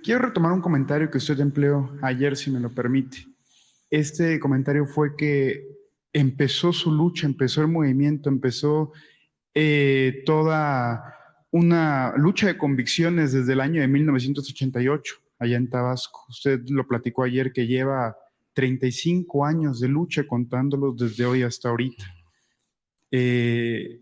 quiero retomar un comentario que usted empleó ayer, si me lo permite. Este comentario fue que empezó su lucha, empezó el movimiento, empezó toda una lucha de convicciones desde el año de 1988, allá en Tabasco. Usted lo platicó ayer que lleva 35 años de lucha contándolos desde hoy hasta ahorita.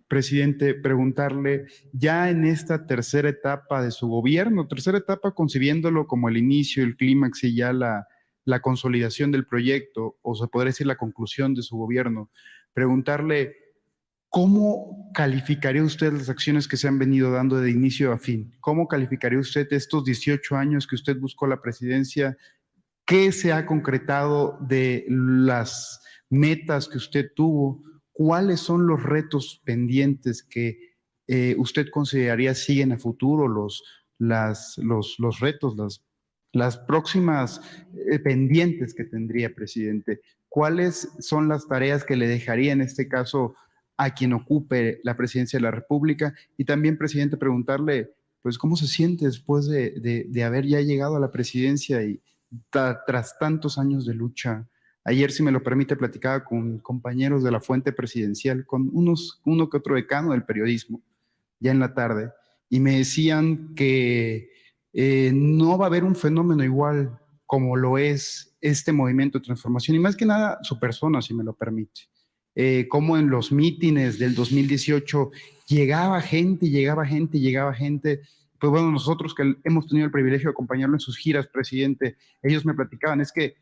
Presidente, preguntarle, ya en esta tercera etapa de su gobierno, tercera etapa concibiéndolo como el inicio, el clímax y ya la consolidación del proyecto, o se podría decir la conclusión de su gobierno, preguntarle, ¿cómo calificaría usted las acciones que se han venido dando de inicio a fin? ¿Cómo calificaría usted estos 18 años que usted buscó la presidencia? ¿Qué se ha concretado de las metas que usted tuvo? ¿Cuáles son los retos pendientes que usted consideraría siguen a futuro, los retos, las próximas pendientes que tendría, presidente? ¿Cuáles son las tareas que le dejaría en este caso a quien ocupe la presidencia de la República? Y también, presidente, preguntarle, pues, ¿cómo se siente después de haber ya llegado a la presidencia y tras tantos años de lucha? Ayer, si me lo permite, platicaba con compañeros de la fuente presidencial, con uno que otro decano del periodismo, ya en la tarde, y me decían que no va a haber un fenómeno igual como lo es este movimiento de transformación, y más que nada su persona, si me lo permite. Como en los mítines del 2018 llegaba gente, llegaba gente, llegaba gente. Pues bueno, nosotros que hemos tenido el privilegio de acompañarlo en sus giras, presidente, ellos me platicaban, es que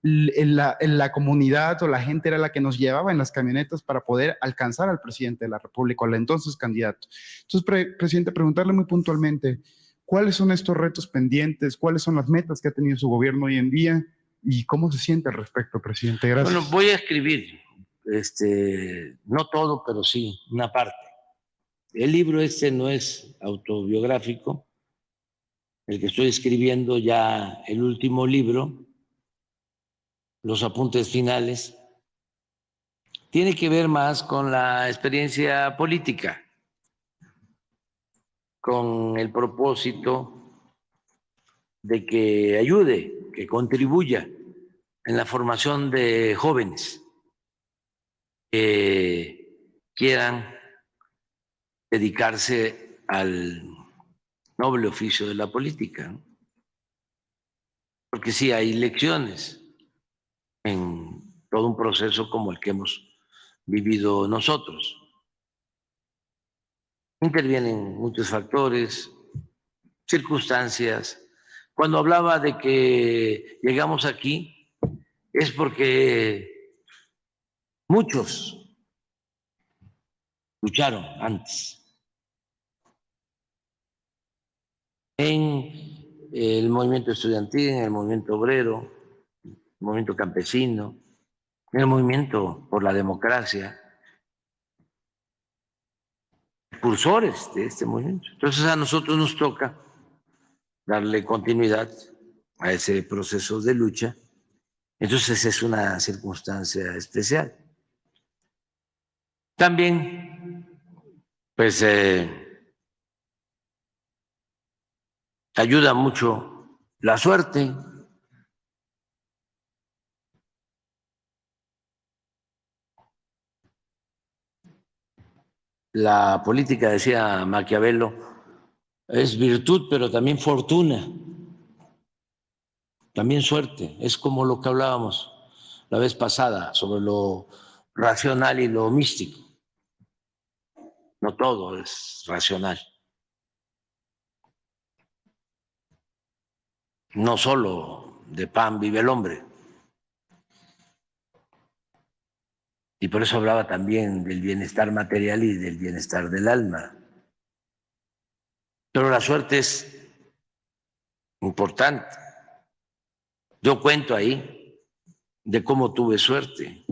en la comunidad o la gente era la que nos llevaba en las camionetas para poder alcanzar al presidente de la República, al entonces candidato. Entonces, presidente, preguntarle muy puntualmente, ¿cuáles son estos retos pendientes? ¿Cuáles son las metas que ha tenido su gobierno hoy en día? ¿Y cómo se siente al respecto, presidente? Gracias. Bueno, voy a escribir, no todo, pero sí, una parte. El libro no es autobiográfico, el que estoy escribiendo ya, el último libro, los apuntes finales, tiene que ver más con la experiencia política, con el propósito de que ayude, que contribuya en la formación de jóvenes que quieran dedicarse al noble oficio de la política, ¿no? Porque sí hay lecciones en todo un proceso como el que hemos vivido nosotros. Intervienen muchos factores, circunstancias. Cuando hablaba de que llegamos aquí es porque muchos lucharon antes en el movimiento estudiantil, en el movimiento obrero, el movimiento campesino, en el movimiento por la democracia, impulsores de este movimiento. Entonces a nosotros nos toca darle continuidad a ese proceso de lucha. Entonces es una circunstancia especial. También, pues, ayuda mucho la suerte. La política, decía Maquiavelo, es virtud, pero también fortuna, también suerte. Es como lo que hablábamos la vez pasada sobre lo racional y lo místico. No todo es racional. No solo de pan vive el hombre. Y por eso hablaba también del bienestar material y del bienestar del alma. Pero la suerte es importante. Yo cuento ahí de cómo tuve suerte.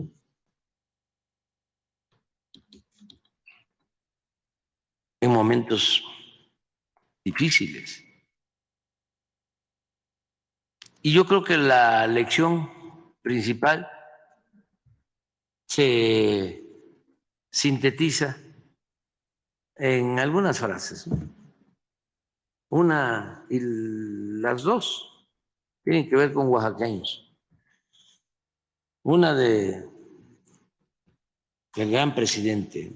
En momentos difíciles. Y yo creo que la lección principal se sintetiza en algunas frases. una y las dos tienen que ver con oaxaqueños. Una de el gran presidente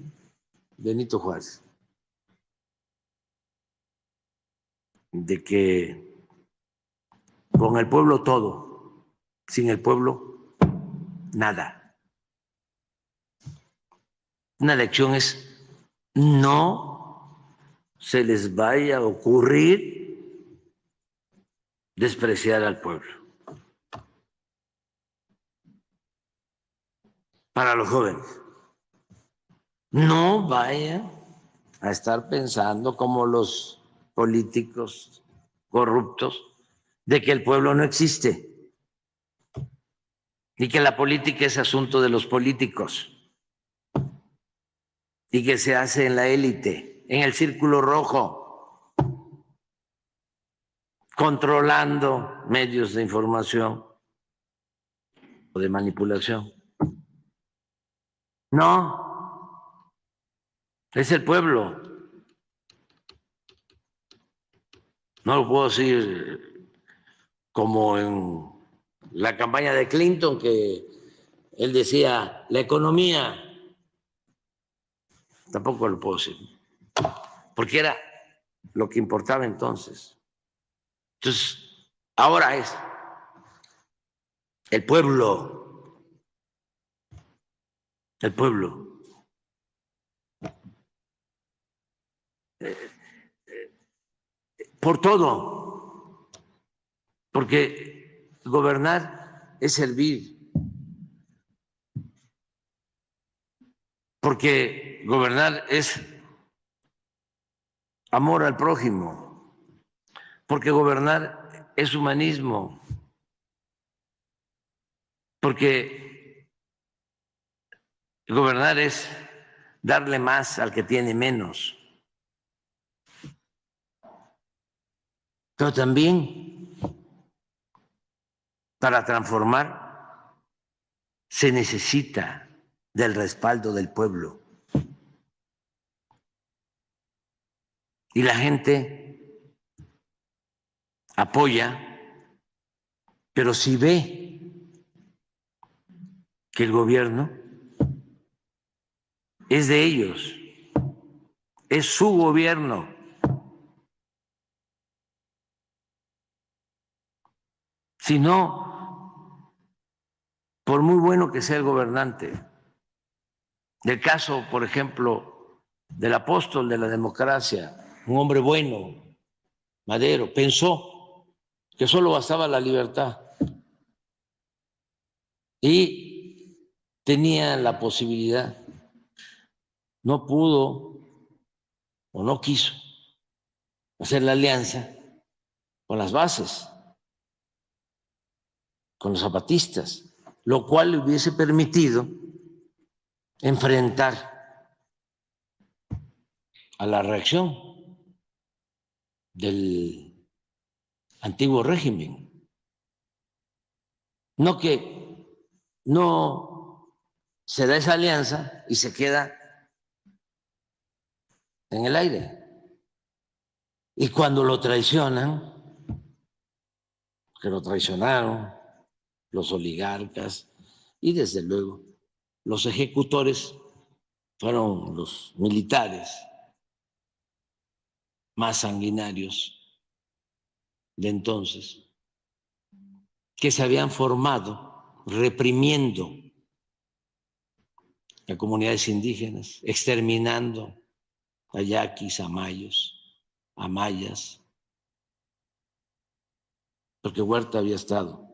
Benito Juárez, de que con el pueblo todo, sin el pueblo nada. Una lección es: no se les vaya a ocurrir despreciar al pueblo. Para los jóvenes, no vayan a estar pensando como los políticos corruptos de que el pueblo no existe y que la política es asunto de los políticos y que se hace en la élite, en el círculo rojo, controlando medios de información o de manipulación. No, es el pueblo. No lo puedo decir como en la campaña de Clinton, que él decía la economía. Tampoco lo puedo decir, porque era lo que importaba entonces. Entonces, ahora es el pueblo, el pueblo. Por todo, porque gobernar es servir, porque gobernar es amor al prójimo, porque gobernar es humanismo, porque gobernar es darle más al que tiene menos. Pero también para transformar se necesita del respaldo del pueblo. Y la gente apoya, pero si ve que el gobierno es de ellos, es su gobierno, si no, por muy bueno que sea el gobernante, del caso, por ejemplo, del apóstol de la democracia, un hombre bueno, Madero, pensó que solo bastaba la libertad y tenía la posibilidad, no pudo o no quiso hacer la alianza con las bases, con los zapatistas, lo cual le hubiese permitido enfrentar a la reacción del antiguo régimen. No que no se da esa alianza y se queda en el aire. Y cuando lo traicionan, que lo traicionaron los oligarcas y desde luego los ejecutores fueron los militares más sanguinarios de entonces, que se habían formado reprimiendo a comunidades indígenas, exterminando a yaquis, a mayos, a mayas, porque Huerta había estado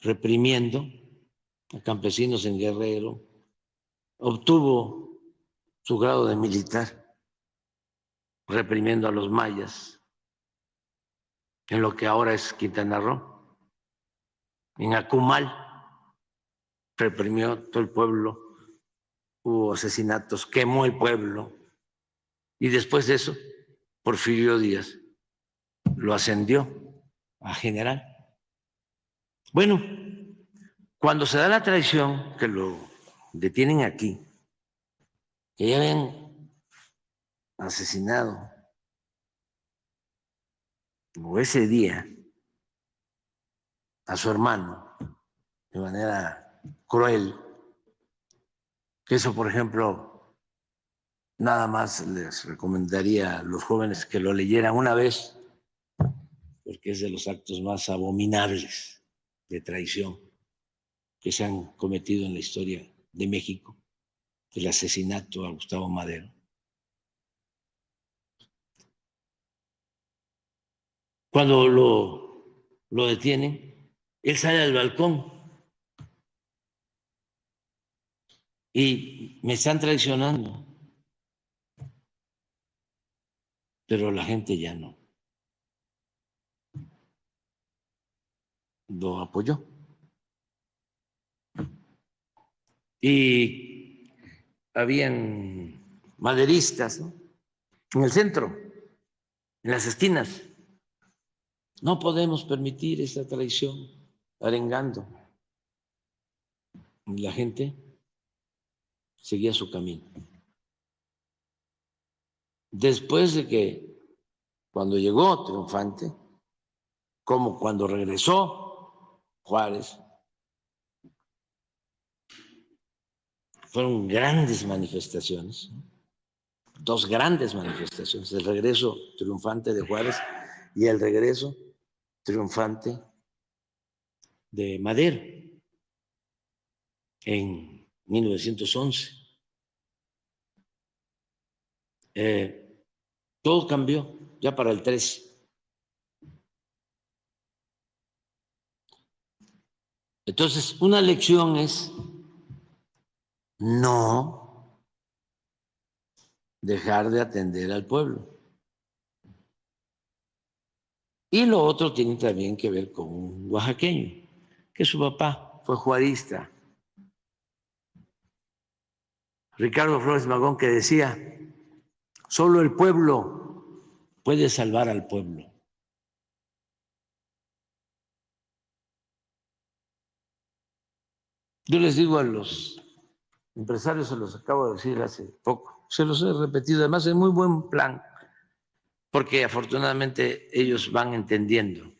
reprimiendo a campesinos en Guerrero, obtuvo su grado de militar reprimiendo a los mayas en lo que ahora es Quintana Roo. En Akumal reprimió todo el pueblo, hubo asesinatos, quemó el pueblo y después de eso Porfirio Díaz lo ascendió a general. Bueno, cuando se da la traición, que lo detienen aquí, que ya habían asesinado o ese día, a su hermano de manera cruel, que eso, por ejemplo, nada más les recomendaría a los jóvenes que lo leyeran una vez, porque es de los actos más abominables de traición que se han cometido en la historia de México, el asesinato a Gustavo Madero. Cuando lo detienen, él sale al balcón y me están traicionando, pero la gente ya no lo apoyó. Y habían maderistas, ¿no?, en el centro, en las esquinas. No podemos permitir esta traición, arengando. Y la gente seguía su camino. Después de que, cuando llegó triunfante, como cuando regresó Juárez, fueron grandes manifestaciones, dos grandes manifestaciones, el regreso triunfante de Juárez y el regreso triunfante de Madero en 1911. Todo cambió ya para el 13. Entonces, una lección es no dejar de atender al pueblo. Y lo otro tiene también que ver con un oaxaqueño, que su papá fue juarista, Ricardo Flores Magón, que decía, solo el pueblo puede salvar al pueblo. Yo les digo a los empresarios, se los acabo de decir hace poco, se los he repetido, además es muy buen plan, porque afortunadamente ellos van entendiendo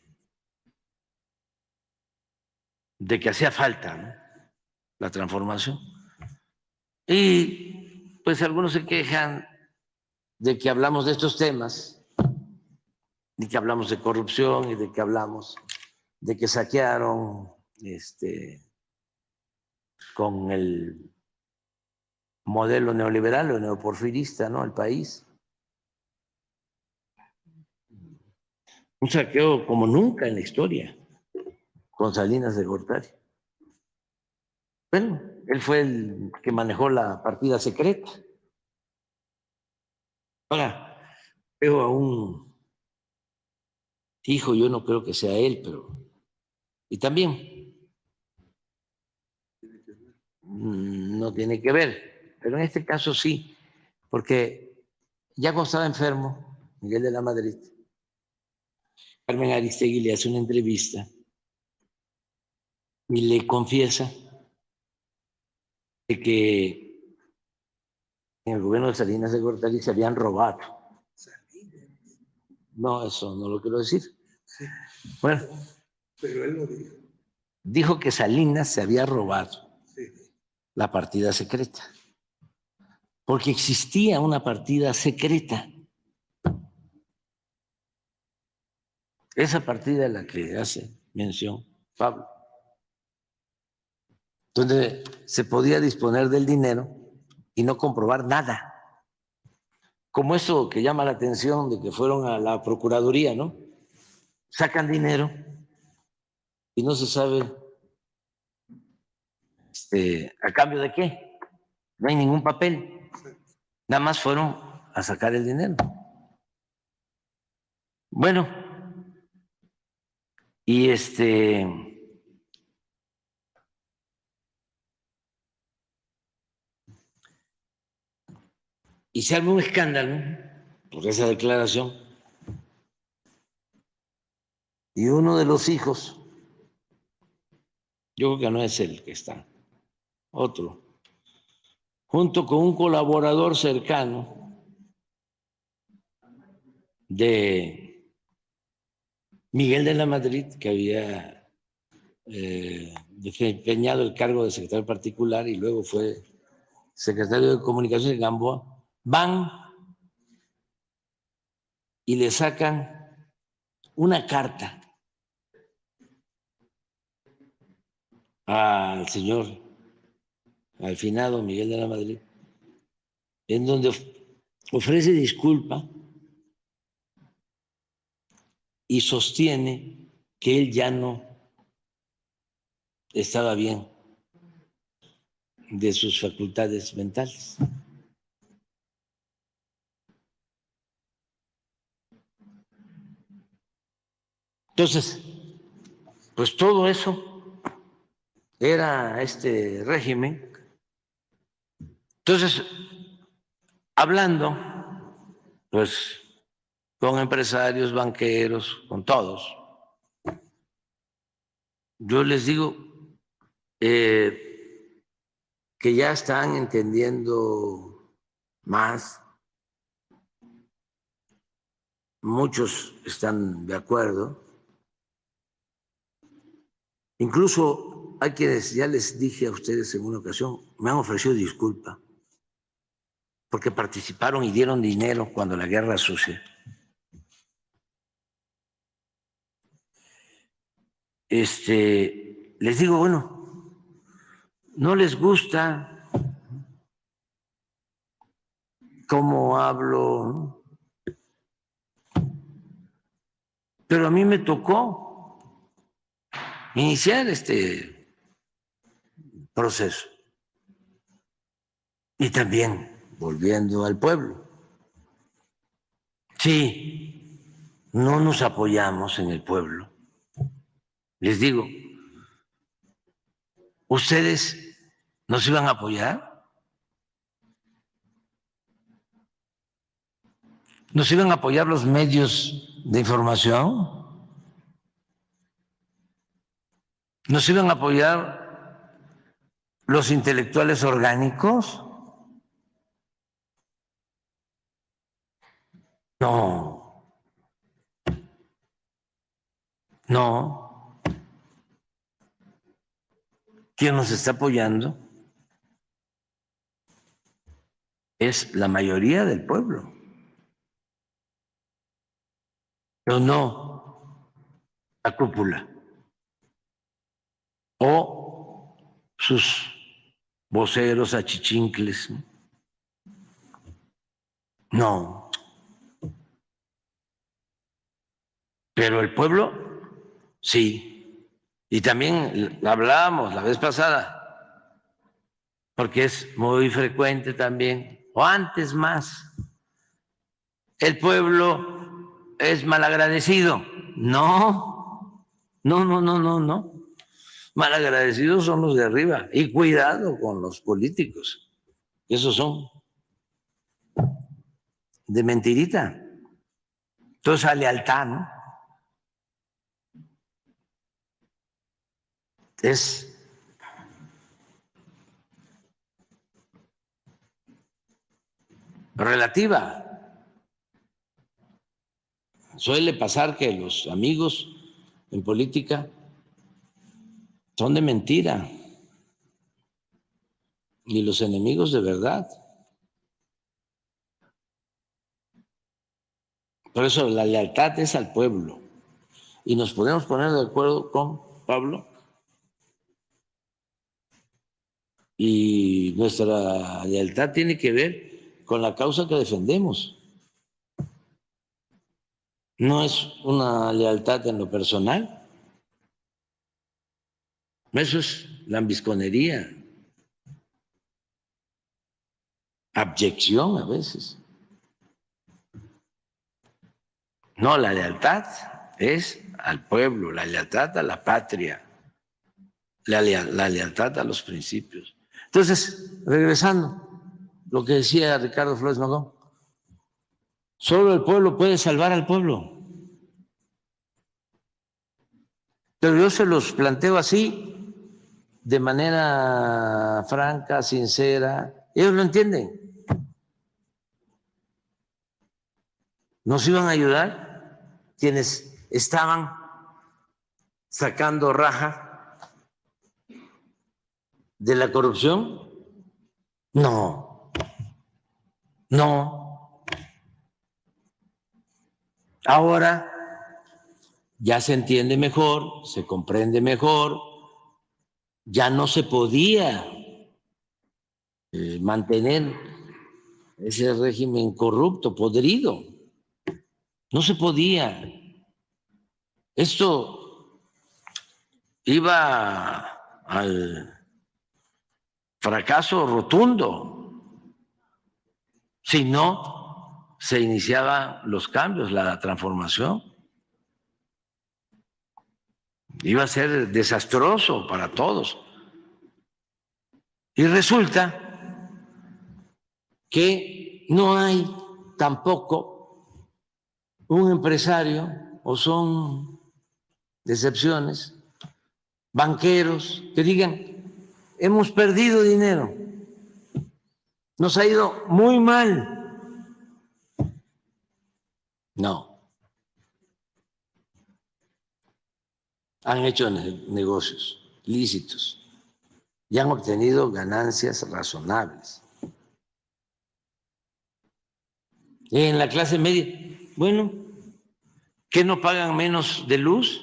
de que hacía falta, ¿no?, la transformación. Y pues algunos se quejan de que hablamos de estos temas, y que hablamos de corrupción, y de que hablamos de que saquearon con el modelo neoliberal o neoporfirista, ¿no?, el país. Un saqueo como nunca en la historia, con Salinas de Gortari. Bueno, él fue el que manejó la partida secreta. Ahora, veo a un hijo, yo no creo que sea él, pero... Y también no tiene que ver, pero en este caso sí, porque ya cuando estaba enfermo, Miguel de la Madrid, Carmen Aristegui le hace una entrevista y le confiesa de que en el gobierno de Salinas de Gortari se habían robado. No, eso no lo quiero decir. Sí. Bueno, pero él lo dijo. Dijo que Salinas se había robado, sí, la partida secreta, porque existía una partida secreta. Esa partida de la que hace mención Pablo, donde se podía disponer del dinero y no comprobar nada. Como eso que llama la atención de que fueron a la Procuraduría, ¿no? Sacan dinero y no se sabe a cambio de qué. No hay ningún papel. Nada más fueron a sacar el dinero. Bueno, y y se arma un escándalo por esa declaración. Y uno de los hijos, yo creo que no es el que está, otro, junto con un colaborador cercano de Miguel de la Madrid, que había desempeñado el cargo de secretario particular y luego fue secretario de Comunicaciones de Gamboa, van y le sacan una carta al señor, al finado Miguel de la Madrid, en donde ofrece disculpa y sostiene que él ya no estaba bien de sus facultades mentales. Entonces, pues todo eso era este régimen. Entonces, hablando, pues, con empresarios, banqueros, con todos, yo les digo que ya están entendiendo más, muchos están de acuerdo, incluso hay quienes, ya les dije a ustedes en una ocasión, me han ofrecido disculpa porque participaron y dieron dinero cuando la guerra sucia. Les digo, bueno, no les gusta cómo hablo, ¿no? Pero a mí me tocó iniciar este proceso. Y también, volviendo al pueblo, sí, no nos apoyamos en el pueblo. Les digo, ¿ustedes nos iban a apoyar? ¿Nos iban a apoyar los medios de información? ¿Nos iban a apoyar los intelectuales orgánicos? No, no. ¿Quién nos está apoyando? Es la mayoría del pueblo. Pero no la cúpula o sus voceros achichincles. No. Pero el pueblo, sí. Y también hablábamos la vez pasada, porque es muy frecuente también, o antes más, el pueblo es malagradecido. No, no, no, no, no, no. Malagradecidos son los de arriba. Y cuidado con los políticos. Esos son de mentirita. Entonces, a lealtad, ¿no? Es relativa. Suele pasar que los amigos en política son de mentira y los enemigos de verdad. Por eso la lealtad es al pueblo. Y nos podemos poner de acuerdo con Pablo y nuestra lealtad tiene que ver con la causa que defendemos. No es una lealtad en lo personal. Eso es lambisconería, abyección a veces. No, la lealtad es al pueblo, la lealtad a la patria, la lealtad a los principios. Entonces, regresando, lo que decía Ricardo Flores Magón, solo el pueblo puede salvar al pueblo. Pero yo se los planteo así, de manera franca, sincera. Ellos lo entienden. Nos iban a ayudar quienes estaban sacando raja de la corrupción? No, no. Ahora ya se entiende mejor, se comprende mejor, ya no se podía mantener ese régimen corrupto, podrido. No se podía. Esto iba al fracaso rotundo si no se iniciaban los cambios, la transformación. Iba a ser desastroso para todos. Y resulta que no hay tampoco un empresario, o son excepciones, banqueros, que digan, hemos perdido dinero, nos ha ido muy mal. No. Han hecho negocios lícitos y han obtenido ganancias razonables. En la clase media, bueno, ¿qué no pagan menos de luz?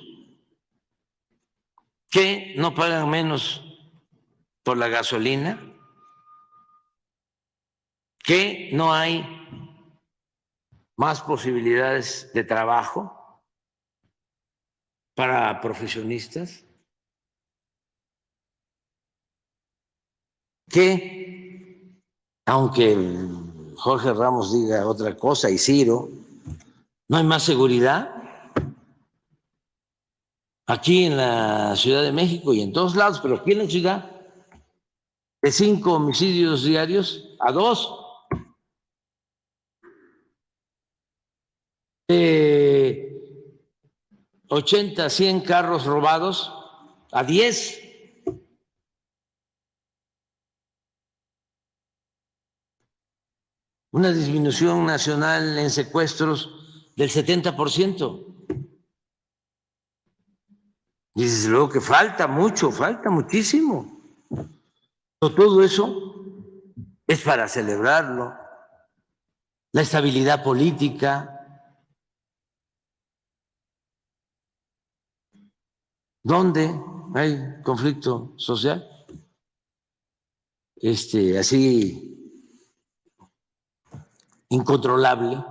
¿Qué no pagan menos por la gasolina? ¿Qué no hay más posibilidades de trabajo para profesionistas? ¿Qué, aunque Jorge Ramos diga otra cosa y Ciro, no hay más seguridad? Aquí en la Ciudad de México y en todos lados, pero aquí en la ciudad, de 5 homicidios diarios a 2. De 80, 100 carros robados a 10. Una disminución nacional en secuestros del 70%. Y desde luego que falta mucho, falta muchísimo. Pero todo eso es para celebrarlo. La estabilidad política. ¿Dónde hay conflicto social? Así incontrolable.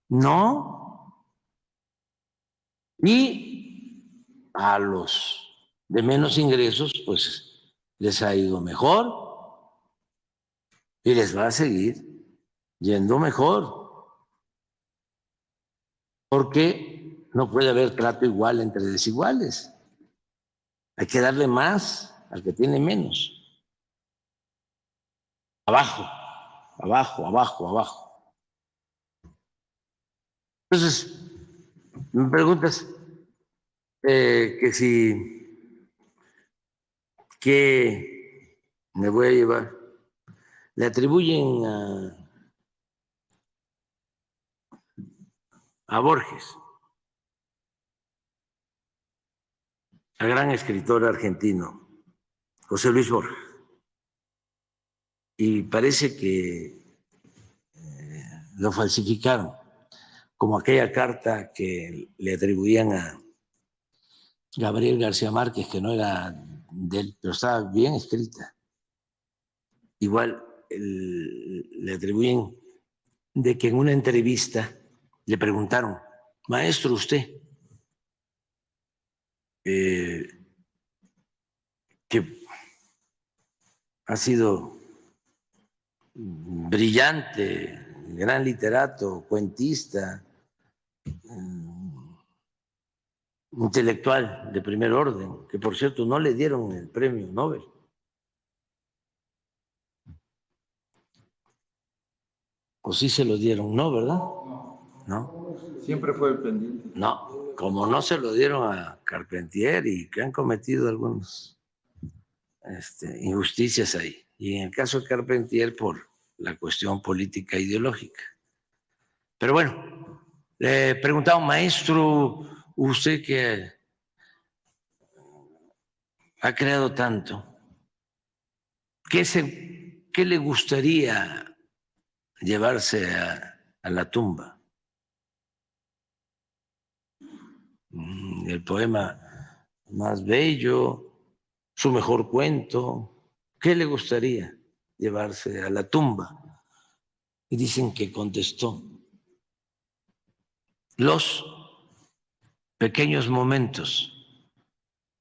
No. Y a los de menos ingresos, pues les ha ido mejor y les va a seguir yendo mejor, porque no puede haber trato igual entre desiguales. Hay que darle más al que tiene menos. Abajo, abajo, abajo, abajo. Entonces, me preguntas que si, ¿qué me voy a llevar? Le atribuyen a Borges, al gran escritor argentino, José Luis Borges. Y parece que lo falsificaron, como aquella carta que le atribuían a Gabriel García Márquez, que no era de él, pero estaba bien escrita. Igual le atribuyen de que en una entrevista le preguntaron, maestro, usted, que ha sido brillante, gran literato, cuentista, intelectual de primer orden, que por cierto no le dieron el premio Nobel. ¿O sí se lo dieron? No, ¿verdad? No. Siempre fue el pendiente. No, como no se lo dieron a Carpentier y que han cometido algunas injusticias ahí. Y en el caso de Carpentier por la cuestión política ideológica. Pero bueno, le preguntaba, maestro, usted que ha creado tanto. ¿Qué le gustaría llevarse a la tumba? El poema más bello, su mejor cuento. ¿Qué le gustaría llevarse a la tumba? Y dicen que contestó: los pequeños momentos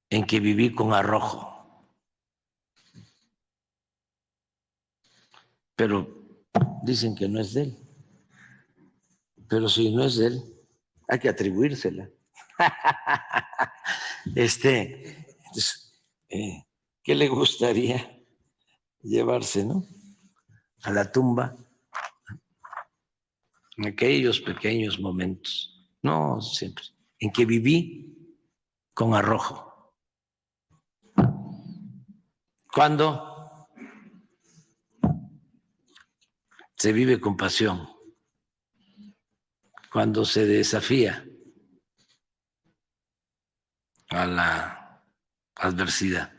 en que viví con arrojo. Pero dicen que no es de él. Pero si no es de él, hay que atribuírsela. Entonces, ¿qué le gustaría llevarse, no? A la tumba, en aquellos pequeños momentos, no siempre, en que viví con arrojo. Cuando se vive con pasión, cuando se desafía a la adversidad.